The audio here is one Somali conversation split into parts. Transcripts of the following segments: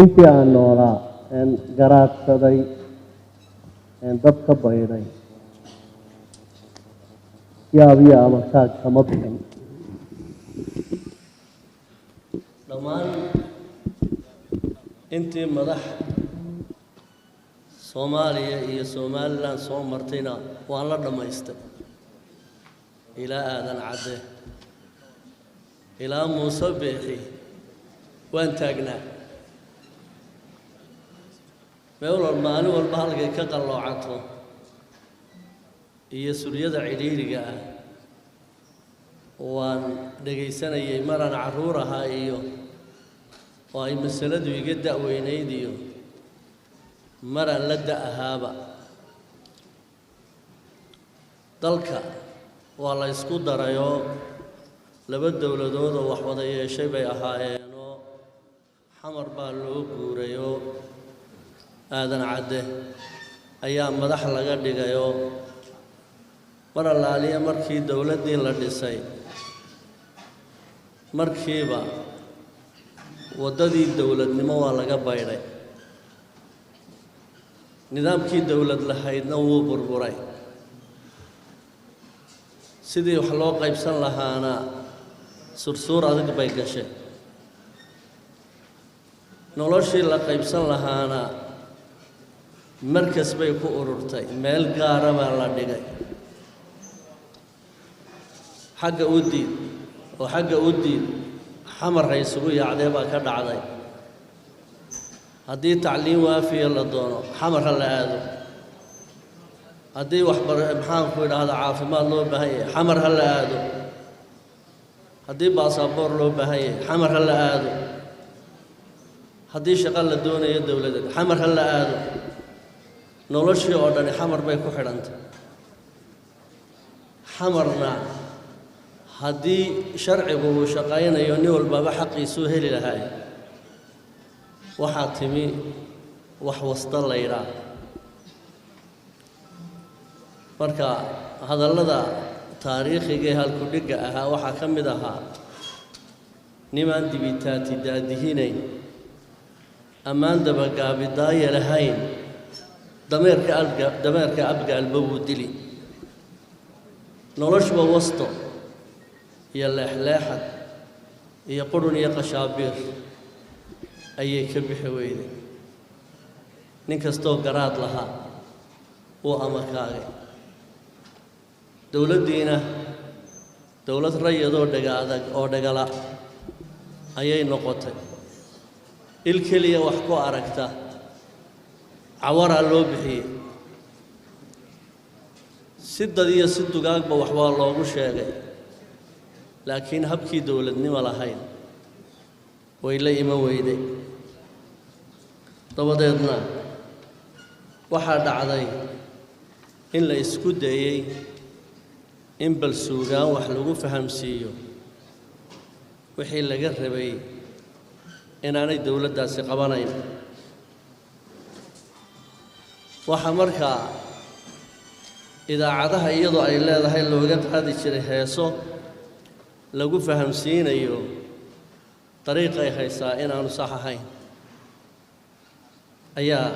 intii aan noolaa een garaadsaday een dad ka bayray yaabiya ama kaag kama bixin dhammaan intii madax Soomaaliya iyo Somaliland soo martayna waan la dhamaystay ilaa aadan cadde ilaa Muuse Biixi waan taagnaa maalin walba halkay ka qalloocato iyo suryada cidhiidhiga ah waan dhagaysanayay maraan carruur ahaa iyo oo ay masaladu iga da'weynayd iyo maraan la da'ahaaba dalka waa la isku darayoo laba dowladood oo wax wada yeeshay bay ahaayeenoo xamar baa loo guurayoo aadan cadde ayaa madax laga dhigayoo mar allaaliya markii dowladdii la dhisay markiiba waddadii dowladnimo waa laga baydhay nidaamkii dowlad lahaydna wuu burburay sidii wax loo qaybsan lahaana sursuur adag bay gashay noloshii la qaybsan lahaana markas bay ku ururtay meel gaara baa la dhigay xagga u diid oo xagga u diid xamar isugu yaacdee baa ka dhacday haddii tacliin waafiya la doono xamar ha la aado haddii maxaanku idhaahda caafimaad loo baahan yahay xamar ha la aado haddii baasaboor loo baahan yahay xamar ha la aado haddii shaqo la doonayo dowladeed xamar ha la aado noloshii oo dhani xamar bay ku xidhantay xamarna haddii sharcigu uu shaqaynayo nin walbaba xaqiisuu heli lahaa waxaa timi wax wasta la yidhaah marka hadallada taariikhiga ee halku-dhigga ahaa waxaa ka mid ahaa nimaan dibitaati daadihinayn ammaan dabagaabidaaya lahayn dameerka abgaalba wuu dili noloshuba wasto iyo leexleexad iyo qurun iyo qashaabiir ayay ka bixi weyday nin kastoo garaad lahaa wuu amarkaagay dowladdiina dowlad rayadoo dhaga adag oo dhagala ayay noqotay il keliya wax ku aragta cawaraa loo bixiyey si dad iyo si dugaagba waxbaa loogu sheegay laakiin habkii dowladnimo lahayn way la iman weyday dabadeedna waxaa dhacday in la isku dayey in bal suugaan wax lagu fahamsiiyo wixii laga rabay inaanay dowladdaasi qabanayn waxaa markaa idaacadaha iyadoo ay leedahay looga qaadi jiray heeso lagu fahamsiinayo dariiqay haysaa inaanu sax ahayn ayaa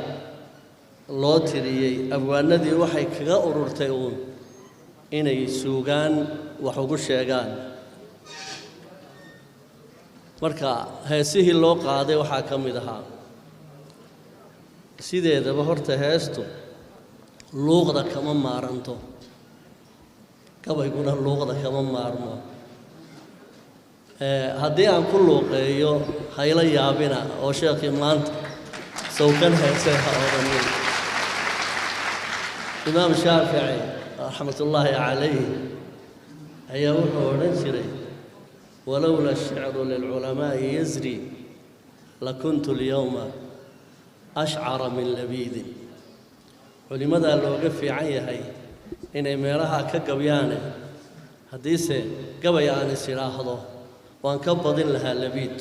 loo tiriyey abwaanadii waxay kaga ururtay uun inay suugaan wax ugu sheegaan marka heesihii loo qaaday waxaa ka mid ahaa sideedaba horta heestu luuqda kama maaranto gabayguna luuqda kama maarmo haddii aan ku luuqeeyo hayla yaabina oo sheekhii maanta sawkan heesee ha odhanin imaam shaafici raxmatullaahi calayh ayaa wuxuu odhan jiray walowla ashicru lilculamaa'i yasri lakuntu alyawma ashcara min labiidin culimmadaa looga fiican yahay inay meelaha ka gabyaane haddiise gabay aan is idhaahdo waan ka badin lahaa labiid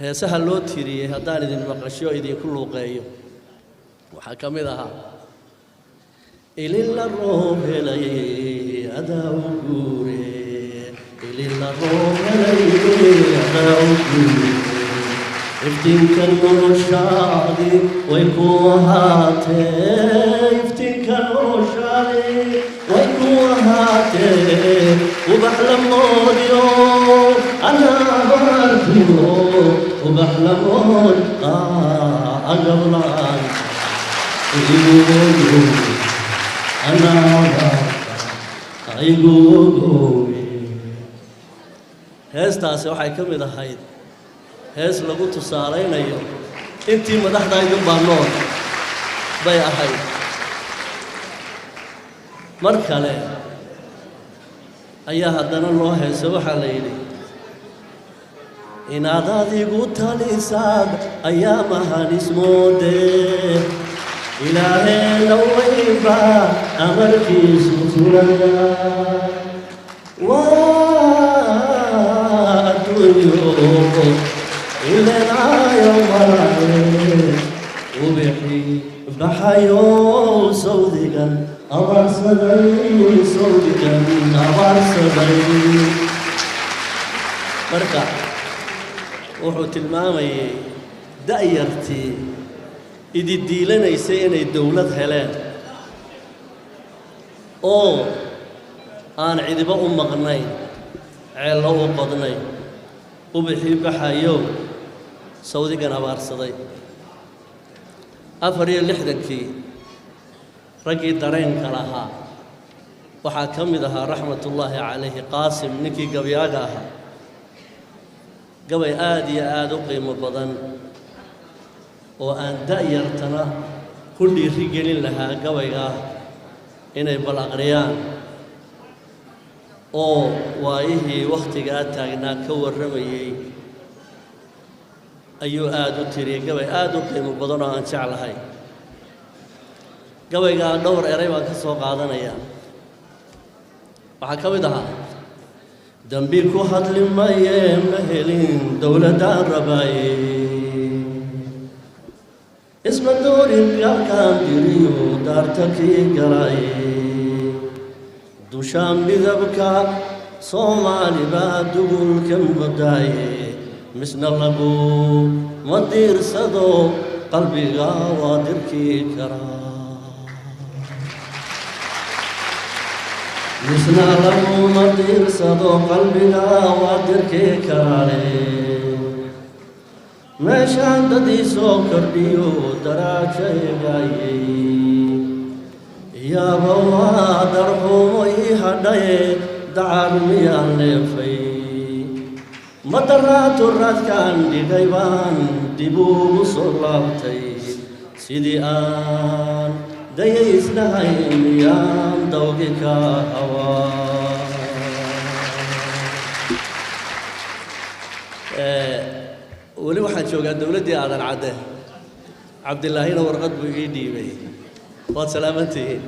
heesaha loo tiriyey haddaan idin maqasho idinku luuqeeyo waxaa ka mid ahaa ilila roob helay adaa u guure ilila roob helay adaa u guure iftiinka noloshaadi way ku ahaatee iftiinka noloshaadi way ku ahaatee ubax la moodiyo anaa bartiyo ubax la mood agablaan igugoogo anaa barta igugoogo heestaasi waxay ka mid ahayd hees lagu tusaalaynayo intii madaxdaydun baa nool bay ahayd mar kale ayaa haddana loo heesa waxaa la yidhi inaad adigu talisaad ayaa mahanismoodee ilaahayna wayba amarkiisu fulaya waa adduunyo إلنا يوم العيد وبحي بحيو صوتك أبار صدري صوتك أبار صدري مركع وحوت المامي دايرتي إدي الديلنا يسين الدولة هلان أو أنا عيد بقى مغنين علاو قضنين وبحي بحيو صوتي كان أبار صدي أفري اللحدكي رجي دارين كلها وحاكم ذها رحمة الله عليه قاسم نكي قبياقها قبي آدي قيم بدن وأن دايرتنا كل رجل لها قبيها إني بالأغريان oo waayihii wakhtigaa taagnaa ka warramayay ayuu aad u tiriyay gabay aad u qiimo badan oo aan jeclahay gabaygaa dhowr eray baan ka soo qaadanaya waxaa ka mid ahaa dambi ku hadli maye ma helin dowladaan rabaaye isma doorin yaalkaan diriyo daarta kii galaaye dushaan midabka soomaali baa dugulkan badaaye misna lagu ma diirsado qalbiga waa dirkii karaa misna lagu ma diirsado qalbiga waa dirkii karaale meeshaan dadii soo kordhiyo daraajaygaayey yaaba waa darxumo ii hadhaye dacar miyaan leefay madaraatu raadkaan dhigay baan dib ugu soo laabtay sidii aan dayaysnahay miyaan dawgi ka hawaa weli waxaan joogaa dowladdii aadan cadde cabdillaahina warqad buu ii dhiibay waad salaamantihiin